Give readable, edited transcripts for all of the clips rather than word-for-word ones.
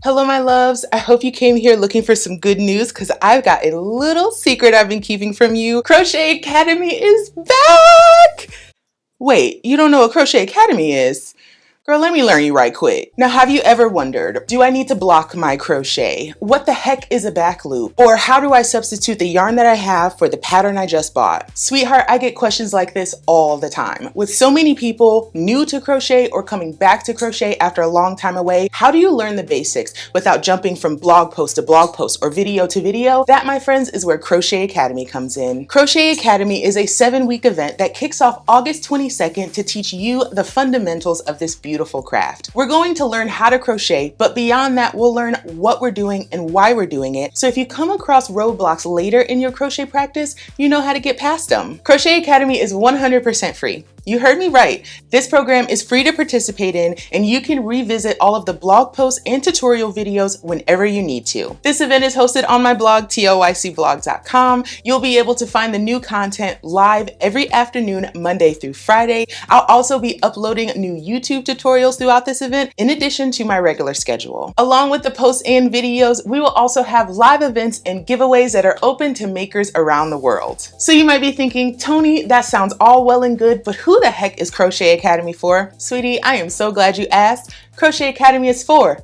Hello, my loves. I hope you came here looking for some good news because I've got a little secret I've been keeping from you. Crochet Academy is back! Wait, you don't know what Crochet Academy is? Girl, let me learn you right quick. Now, have you ever wondered, do I need to block my crochet? What the heck is a back loop? Or how do I substitute the yarn that I have for the pattern I just bought? Sweetheart, I get questions like this all the time. With so many people new to crochet or coming back to crochet after a long time away, how do you learn the basics without jumping from blog post to blog post or video to video? That, my friends, is where Crochet Academy comes in. Crochet Academy is a 7-week event that kicks off August 22nd to teach you the fundamentals of this beautiful craft. We're going to learn how to crochet, but beyond that, we'll learn what we're doing and why we're doing it. So if you come across roadblocks later in your crochet practice, you know how to get past them. Crochet Academy is 100% free. You heard me right. This program is free to participate in, and you can revisit all of the blog posts and tutorial videos whenever you need to. This event is hosted on my blog, TLYCblog.com. You'll be able to find the new content live every afternoon, Monday through Friday. I'll also be uploading new YouTube tutorials throughout this event, in addition to my regular schedule. Along with the posts and videos, we will also have live events and giveaways that are open to makers around the world. So you might be thinking, Tony, that sounds all well and good, but who the heck is Crochet Academy for? Sweetie, I am so glad you asked. Crochet Academy is for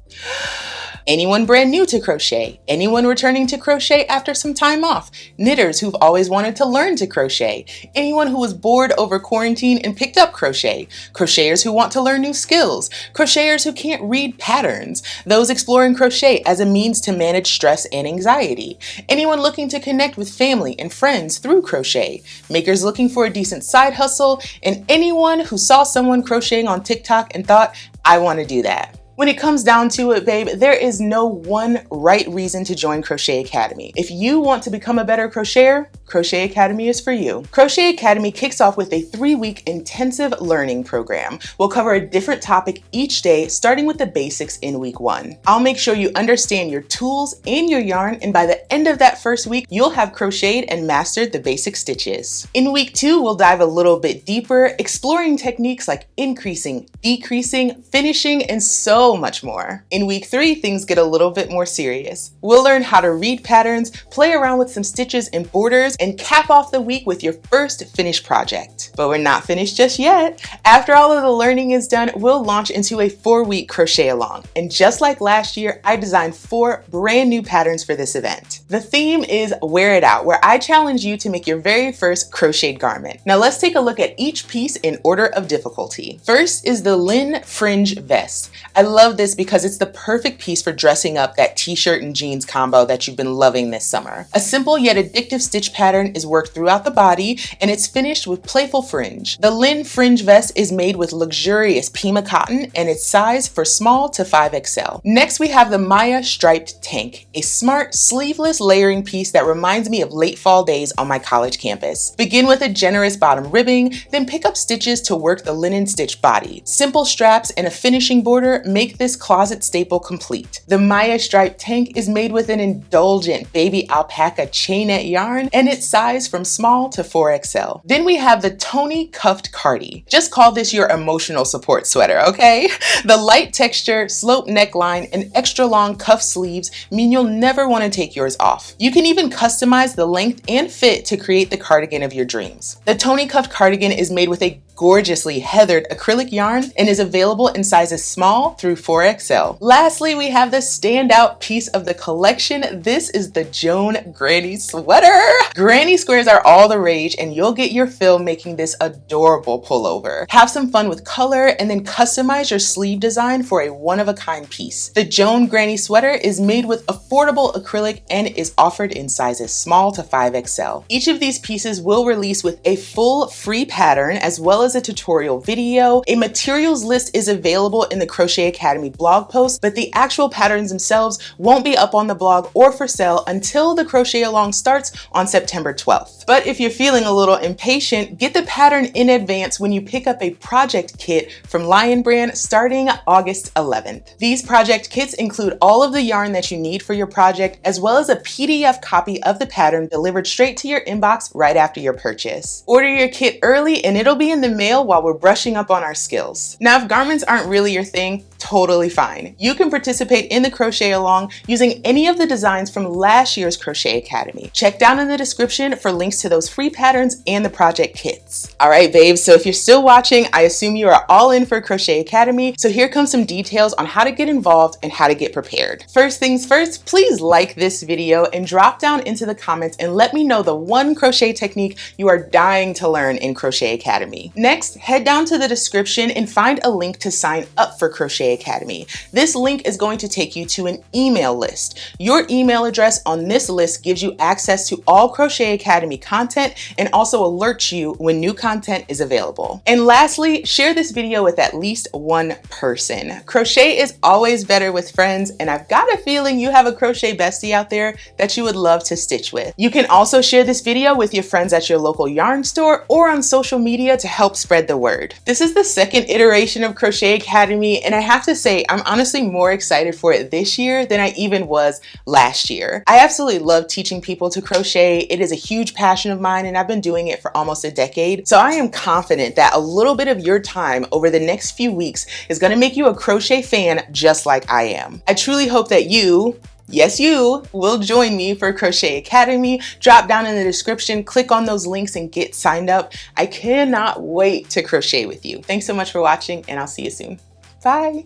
anyone brand new to crochet, anyone returning to crochet after some time off, knitters who've always wanted to learn to crochet, anyone who was bored over quarantine and picked up crochet, crocheters who want to learn new skills, crocheters who can't read patterns, those exploring crochet as a means to manage stress and anxiety, anyone looking to connect with family and friends through crochet, makers looking for a decent side hustle, and anyone who saw someone crocheting on TikTok and thought, I want to do that. When it comes down to it, babe, there is no one right reason to join Crochet Academy. If you want to become a better crocheter, Crochet Academy is for you. Crochet Academy kicks off with a 3-week intensive learning program. We'll cover a different topic each day, starting with the basics in week 1. I'll make sure you understand your tools and your yarn, and by the end of that first week, you'll have crocheted and mastered the basic stitches. In week 2, we'll dive a little bit deeper, exploring techniques like increasing, decreasing, finishing, and so much more. In week 3, things get a little bit more serious. We'll learn how to read patterns, play around with some stitches and borders, and cap off the week with your first finished project. But we're not finished just yet. After all of the learning is done, we'll launch into a 4-week crochet along. And just like last year, I designed 4 brand new patterns for this event. The theme is Wear It Out, where I challenge you to make your very first crocheted garment. Now let's take a look at each piece in order of difficulty. First is the Lynn Fringe Vest. I love this because it's the perfect piece for dressing up that t-shirt and jeans combo that you've been loving this summer. A simple yet addictive stitch pattern is worked throughout the body, and it's finished with playful fringe. The Lynn Fringe Vest is made with luxurious Pima cotton, and it's sized for small to 5XL. Next, we have the Maya Striped Tank, a smart, sleeveless layering piece that reminds me of late fall days on my college campus. Begin with a generous bottom ribbing, then pick up stitches to work the linen stitch body. Simple straps and a finishing border make this closet staple complete. The Maya Striped Tank is made with an indulgent baby alpaca chainette yarn, and it's sized from small to 4XL. Then we have the Tony Cuffed Cardi. Just call this your emotional support sweater, okay? The light texture, slope neckline, and extra long cuff sleeves mean you'll never want to take yours off. You can even customize the length and fit to create the cardigan of your dreams. The Tony Cuffed Cardigan is made with a gorgeously heathered acrylic yarn and is available in sizes small through 4XL. Lastly, we have the standout piece of the collection. This is the Joan Granny Sweater. Granny squares are all the rage, and you'll get your fill making this adorable pullover. Have some fun with color and then customize your sleeve design for a one-of-a-kind piece. The Joan Granny Sweater is made with affordable acrylic and is offered in sizes small to 5XL. Each of these pieces will release with a full free pattern as well as a tutorial video. A materials list is available in the Crochet Academy blog post, but the actual patterns themselves won't be up on the blog or for sale until the crochet along starts on September 12th. But if you're feeling a little impatient, get the pattern in advance when you pick up a project kit from Lion Brand starting August 11th. These project kits include all of the yarn that you need for your project, as well as a PDF copy of the pattern delivered straight to your inbox right after your purchase. Order your kit early and it'll be in the mail while we're brushing up on our skills. Now, if garments aren't really your thing, totally fine. You can participate in the crochet along using any of the designs from last year's Crochet Academy. Check down in the description for links to those free patterns and the project kits. All right, babes, so if you're still watching, I assume you are all in for Crochet Academy. So here comes some details on how to get involved and how to get prepared. First things first, please like this video and drop down into the comments and let me know the one crochet technique you are dying to learn in Crochet Academy. Next, head down to the description and find a link to sign up for Crochet Academy. This link is going to take you to an email list. Your email address on this list gives you access to all Crochet Academy content and also alerts you when new content is available. And lastly, share this video with at least one person. Crochet is always better with friends, and I've got a feeling you have a crochet bestie out there that you would love to stitch with. You can also share this video with your friends at your local yarn store or on social media to help spread the word. This is the second iteration of Crochet Academy, and I have to say I'm honestly more excited for it this year than I even was last year. I absolutely love teaching people to crochet. It is a huge passion of mine, and I've been doing it for almost a decade. So I am confident that a little bit of your time over the next few weeks is going to make you a crochet fan just like I am. I truly hope that you, yes, you will join me for Crochet Academy. Drop down in the description, click on those links and get signed up. I cannot wait to crochet with you. Thanks so much for watching, and I'll see you soon. Bye.